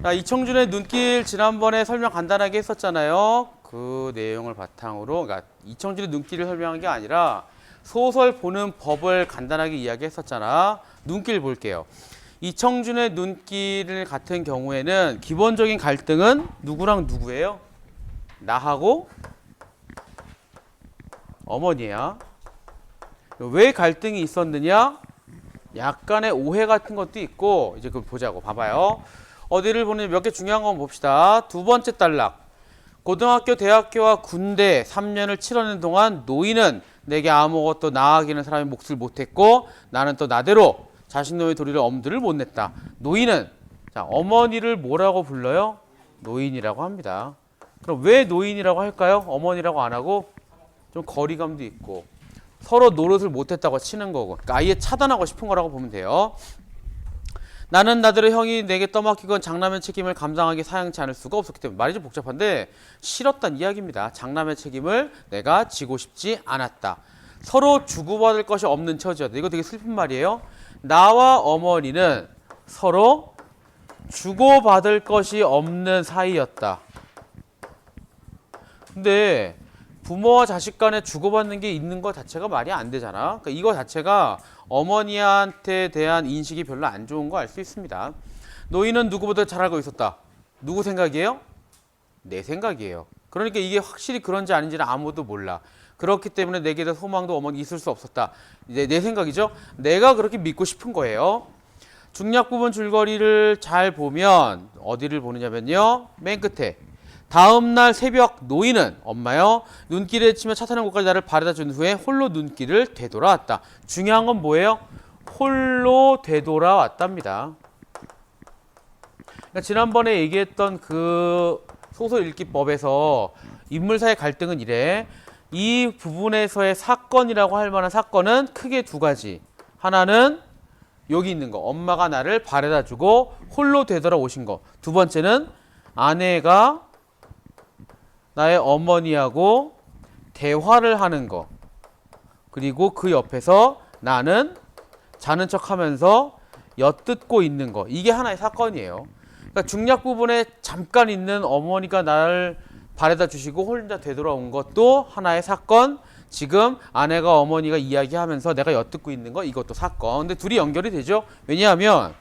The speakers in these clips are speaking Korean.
자, 이청준의 눈길 지난번에 설명 간단하게 했었잖아요. 그 내용을 바탕으로, 그러니까 이청준의 눈길을 설명한 게 아니라 소설 보는 법을 간단하게 이야기했었잖아. 눈길 볼게요. 이청준의 눈길 같은 경우에는 기본적인 갈등은 누구랑 누구예요? 나하고 어머니야. 왜 갈등이 있었느냐? 약간의 오해 같은 것도 있고, 이제 그걸 보자고. 봐봐요. 어디를 보느냐, 몇 개 중요한 건 봅시다. 두 번째 단락. 고등학교, 대학교와 군대 3년을 치러낸 동안 노인은 내게 아무것도 나아가기는 사람의 몫을 못했고 나는 또 나대로 자신놈의 도리를 엄두를 못 냈다. 노인은, 자, 어머니를 뭐라고 불러요? 노인이라고 합니다. 그럼 왜 노인이라고 할까요? 어머니라고 안 하고? 좀 거리감도 있고 서로 노릇을 못했다고 치는 거고, 그러니까 아예 차단하고 싶은 거라고 보면 돼요. 나는 나대로 형이 내게 떠맡기건 장남의 책임을 감당하기 사양치 않을 수가 없었기 때문에. 말이 좀 복잡한데 싫었단 이야기입니다. 장남의 책임을 내가 지고 싶지 않았다. 서로 주고받을 것이 없는 처지였다. 이거 되게 슬픈 말이에요. 나와 어머니는 서로 주고받을 것이 없는 사이였다. 근데 부모와 자식 간에 주고받는 게 있는 것 자체가 말이 안 되잖아. 그러니까 이거 자체가 어머니한테 대한 인식이 별로 안 좋은 거 알 수 있습니다. 노인은 누구보다 잘 알고 있었다. 누구 생각이에요? 내 생각이에요. 그러니까 이게 확실히 그런지 아닌지는 아무도 몰라. 그렇기 때문에 내게 대한 소망도 어머니 있을 수 없었다. 이제 내 생각이죠. 내가 그렇게 믿고 싶은 거예요. 중략 부분 줄거리를 잘 보면 어디를 보느냐면요. 맨 끝에. 다음 날 새벽 노인은 엄마요 눈길에 치며 차 타는 곳까지 나를 바래다 준 후에 홀로 눈길을 되돌아왔다. 중요한 건 뭐예요? 홀로 되돌아왔답니다. 그러니까 지난번에 얘기했던 그 소설 읽기법에서 인물 사이의 갈등은 이래. 이 부분에서의 사건이라고 할 만한 사건은 크게 두 가지. 하나는 여기 있는 거, 엄마가 나를 바래다 주고 홀로 되돌아오신 거. 두 번째는 아내가 나의 어머니하고 대화를 하는 거. 그리고 그 옆에서 나는 자는 척하면서 엿듣고 있는 거. 이게 하나의 사건이에요. 그러니까 중략 부분에 잠깐 있는 어머니가 나를 바래다 주시고 혼자 되돌아온 것도 하나의 사건. 지금 아내가 어머니가 이야기하면서 내가 엿듣고 있는 거, 이것도 사건. 근데 둘이 연결이 되죠. 왜냐하면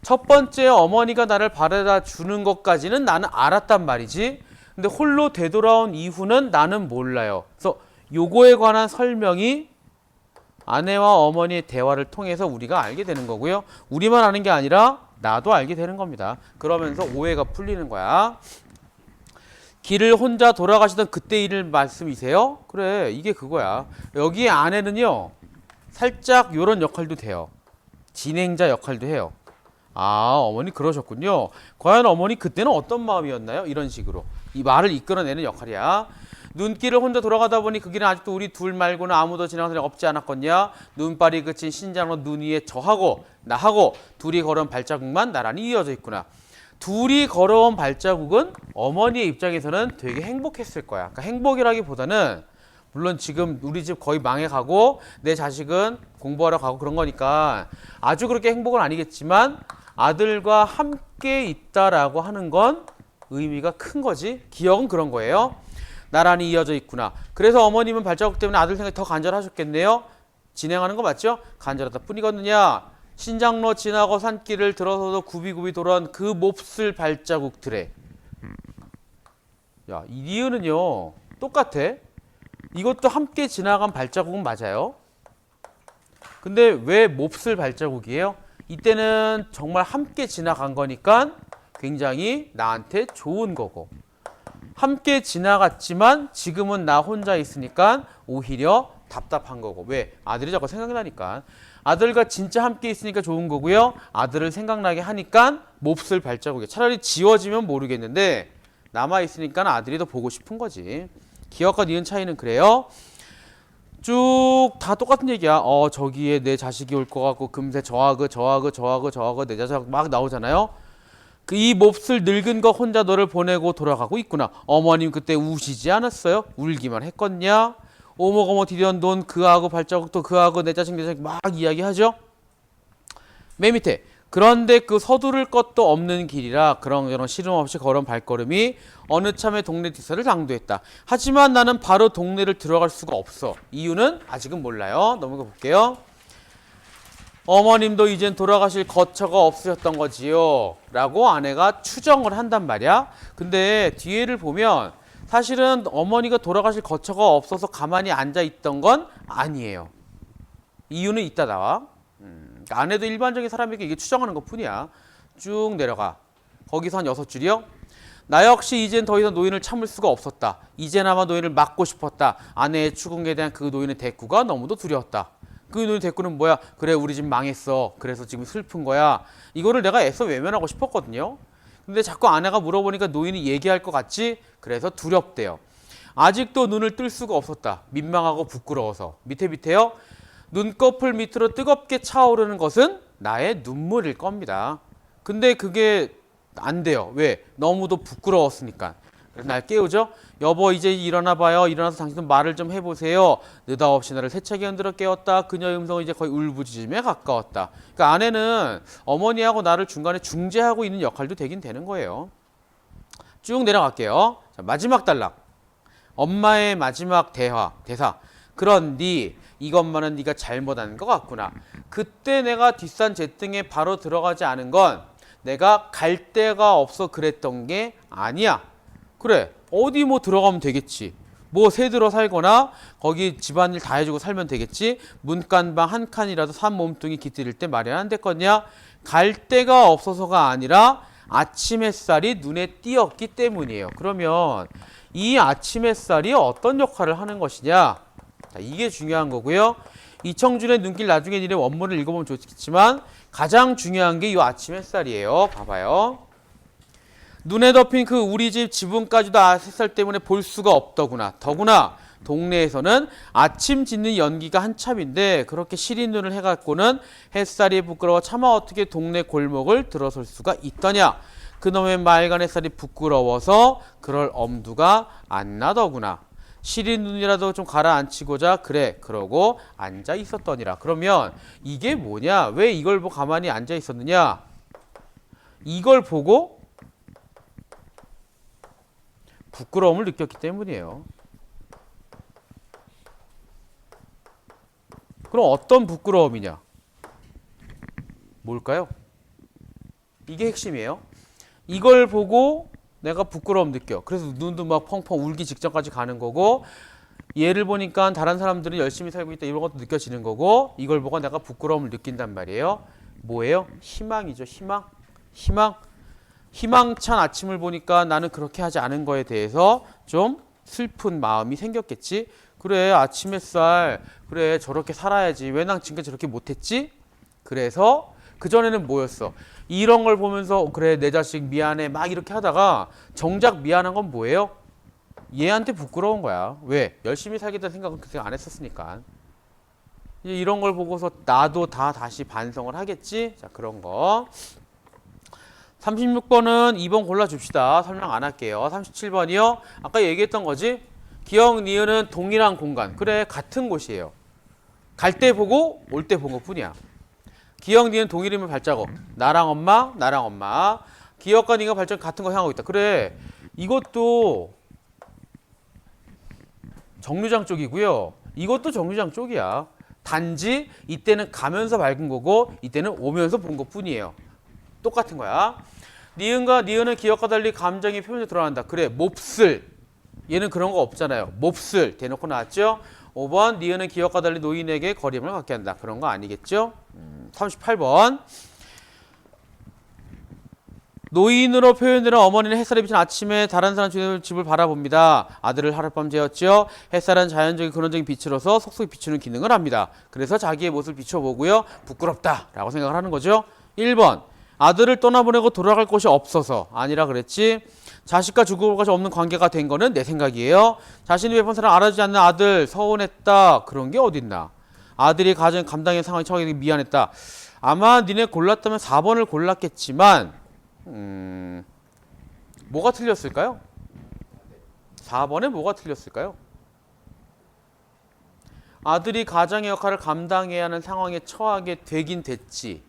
첫 번째 어머니가 나를 바래다 주는 것까지는 나는 알았단 말이지. 근데 홀로 되돌아온 이후는 나는 몰라요. 그래서 요거에 관한 설명이 아내와 어머니의 대화를 통해서 우리가 알게 되는 거고요. 우리만 아는 게 아니라 나도 알게 되는 겁니다. 그러면서 오해가 풀리는 거야. 길을 혼자 돌아가시던 그때 일을 말씀이세요? 그래, 이게 그거야. 여기에 아내는요, 살짝 요런 역할도 돼요. 진행자 역할도 해요. 아, 어머니 그러셨군요. 과연 어머니 그때는 어떤 마음이었나요? 이런 식으로. 이 말을 이끌어내는 역할이야. 눈길을 혼자 돌아가다 보니 그 길은 아직도 우리 둘 말고는 아무도 지나간 사람이 없지 않았겠냐. 눈발이 그친 신장으로 눈 위에 저하고 나하고 둘이 걸어온 발자국만 나란히 이어져 있구나. 둘이 걸어온 발자국은 어머니의 입장에서는 되게 행복했을 거야. 그러니까 행복이라기보다는 물론 지금 우리 집 거의 망해가고 내 자식은 공부하러 가고 그런 거니까 아주 그렇게 행복은 아니겠지만 아들과 함께 있다라고 하는 건 의미가 큰 거지. 기억은 그런 거예요. 나란히 이어져 있구나. 그래서 어머님은 발자국 때문에 아들 생각이 더 간절하셨겠네요. 진행하는 거 맞죠? 간절하다 뿐이거든요. 신장로 지나고 산길을 들어서도 굽이굽이 돌아온 그 몹쓸 발자국들에. 야, 이 니은은요 똑같아. 이것도 함께 지나간 발자국은 맞아요. 근데 왜 몹쓸 발자국이에요? 이때는 정말 함께 지나간 거니까 굉장히 나한테 좋은 거고, 함께 지나갔지만 지금은 나 혼자 있으니까 오히려 답답한 거고. 왜? 아들이 자꾸 생각나니까. 아들과 진짜 함께 있으니까 좋은 거고요. 아들을 생각나게 하니까 몹쓸 발자국이에요. 차라리 지워지면 모르겠는데 남아있으니까 아들이 더 보고 싶은 거지. 기억과 니은 차이는 그래요. 쭉 다 똑같은 얘기야. 저기에 내 자식이 올 것 같고 금세 저하고 내 자식 막 나오잖아요. 이 몹쓸 늙은 거 혼자 너를 보내고 돌아가고 있구나. 어머님 그때 우시지 않았어요? 울기만 했겠냐? 오목오목 디디언 돈 그하고 발자국도 그하고 내 자식 막 이야기하죠. 맨 밑에 그런데 그 서두를 것도 없는 길이라 그런저런 시름 없이 걸은 발걸음이 어느 참에 동네 뒷산을 당도했다. 하지만 나는 바로 동네를 들어갈 수가 없어. 이유는 아직은 몰라요. 넘어가 볼게요. 어머님도 이젠 돌아가실 거처가 없으셨던 거지요 라고 아내가 추정을 한단 말이야. 근데 뒤에를 보면 사실은 어머니가 돌아가실 거처가 없어서 가만히 앉아있던 건 아니에요. 이유는 이따 나와. 아내도 일반적인 사람에게 이게 추정하는 것 뿐이야. 쭉 내려가. 거기서 한 6줄이요. 나 역시 이젠 더 이상 노인을 참을 수가 없었다. 이제나마 노인을 막고 싶었다. 아내의 추궁에 대한 그 노인의 대꾸가 너무도 두려웠다. 그 노인 대꾸는 뭐야? 그래 우리 집 망했어. 그래서 지금 슬픈 거야. 이거를 내가 애써 외면하고 싶었거든요. 근데 자꾸 아내가 물어보니까 노인이 얘기할 것 같지? 그래서 두렵대요. 아직도 눈을 뜰 수가 없었다. 민망하고 부끄러워서. 밑에요. 눈꺼풀 밑으로 뜨겁게 차오르는 것은 나의 눈물일 겁니다. 근데 그게 안 돼요. 왜? 너무도 부끄러웠으니까. 그래서 날 깨우죠. 여보 이제 일어나 봐요. 일어나서 당신도 말을 좀 해보세요. 느닷없이 나를 세차게 흔들어 깨웠다. 그녀의 음성은 이제 거의 울부짖음에 가까웠다. 그러니까 아내는 어머니하고 나를 중간에 중재하고 있는 역할도 되긴 되는 거예요. 쭉 내려갈게요. 자, 마지막 단락. 엄마의 마지막 대사. 그런디 이것만은 네가 잘못한 것 같구나. 그때 내가 뒷산 제등에 바로 들어가지 않은 건 내가 갈 데가 없어 그랬던 게 아니야. 그래 어디 뭐 들어가면 되겠지. 뭐 새 들어 살거나 거기 집안일 다 해주고 살면 되겠지. 문간방 한 칸이라도 산 몸뚱이 깃들일 때 마련 안 됐겠냐. 갈 데가 없어서가 아니라 아침 햇살이 눈에 띄었기 때문이에요. 그러면 이 아침 햇살이 어떤 역할을 하는 것이냐. 자, 이게 중요한 거고요. 이청준의 눈길 나중에 일의 원문을 읽어보면 좋겠지만 가장 중요한 게 이 아침 햇살이에요. 봐봐요. 눈에 덮인 그 우리 집 지붕까지도 햇살 때문에 볼 수가 없더구나. 더구나 동네에서는 아침 짓는 연기가 한참인데 그렇게 시린 눈을 해갖고는 햇살이 부끄러워 차마 어떻게 동네 골목을 들어설 수가 있더냐. 그놈의 맑은 햇살이 부끄러워서 그럴 엄두가 안 나더구나. 시린 눈이라도 좀 가라앉히고자 그래 그러고 앉아 있었더니라. 그러면 이게 뭐냐? 왜 이걸 보고 가만히 앉아 있었느냐? 이걸 보고 부끄러움을 느꼈기 때문이에요. 그럼 어떤 부끄러움이냐? 뭘까요? 이게 핵심이에요. 이걸 보고 내가 부끄러움 느껴. 그래서 눈도 막 펑펑 울기 직전까지 가는 거고, 얘를 보니까 다른 사람들은 열심히 살고 있다 이런 것도 느껴지는 거고, 이걸 보고 내가 부끄러움을 느낀단 말이에요. 뭐예요? 희망이죠. 희망찬 아침을 보니까 나는 그렇게 하지 않은 거에 대해서 좀 슬픈 마음이 생겼겠지. 그래 아침 햇살 그래 저렇게 살아야지. 왜 난 지금까지 저렇게 못했지? 그래서 그전에는 뭐였어? 이런 걸 보면서 그래 내 자식 미안해 막 이렇게 하다가 정작 미안한 건 뭐예요? 얘한테 부끄러운 거야. 왜? 열심히 살겠다는 생각은 그때 안 했었으니까. 이런 걸 보고서 나도 다시 반성을 하겠지? 자 그런 거. 36번은 2번 골라줍시다. 설명 안 할게요. 37번이요. 아까 얘기했던 거지. 기억, 니은은 동일한 공간. 그래 같은 곳이에요. 갈 때 보고 올 때 본 것뿐이야. 기억, 니은 동일이면 발자국. 나랑 엄마. 기억과 니가 발자국 같은 거 향하고 있다. 그래 이것도 정류장 쪽이고요. 이것도 정류장 쪽이야. 단지 이때는 가면서 밝은 거고 이때는 오면서 본 것뿐이에요. 똑같은 거야. 니은과 니은은 기억과 달리 감정이 표면에 드러난다. 그래 몹쓸. 얘는 그런 거 없잖아요. 몹쓸 대놓고 나왔죠. 5번 니은은 기억과 달리 노인에게 거리감을 갖게 한다. 그런 거 아니겠죠. 38번 노인으로 표현되는 어머니는 햇살이 비친 아침에 다른 사람 집을 바라봅니다. 아들을 하룻밤 재웠죠. 햇살은 자연적인 근원적인 빛으로서 속속이 비추는 기능을 합니다. 그래서 자기의 모습을 비춰보고요. 부끄럽다 라고 생각을 하는 거죠. 1번 아들을 떠나보내고 돌아갈 곳이 없어서 아니라 그랬지. 자식과 주고받을 없는 관계가 된 거는 내 생각이에요. 자신이 베푼 사람 알아주지 않는 아들 서운했다. 그런 게 어딨나. 아들이 가진 감당의 상황이 처하게 미안했다. 아마 니네 골랐다면 4번을 골랐겠지만 뭐가 틀렸을까요? 4번에 뭐가 틀렸을까요? 아들이 가장의 역할을 감당해야 하는 상황에 처하게 되긴 됐지.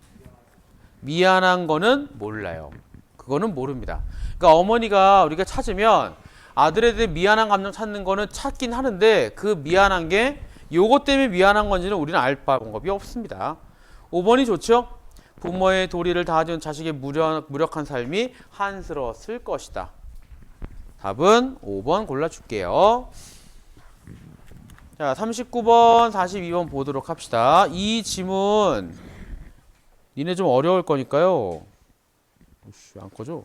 미안한 거는 몰라요. 그거는 모릅니다. 그러니까 어머니가 우리가 찾으면 아들에 대해 미안한 감정 찾는 거는 찾긴 하는데 그 미안한 게 요것 때문에 미안한 건지는 우리는 알 방법이 없습니다. 5번이 좋죠? 부모의 도리를 다하던 자식의 무력한 삶이 한스러웠을 것이다. 답은 5번 골라줄게요. 자, 39번, 42번 보도록 합시다. 이 지문 니네 좀 어려울 거니까요. 안 꺼져.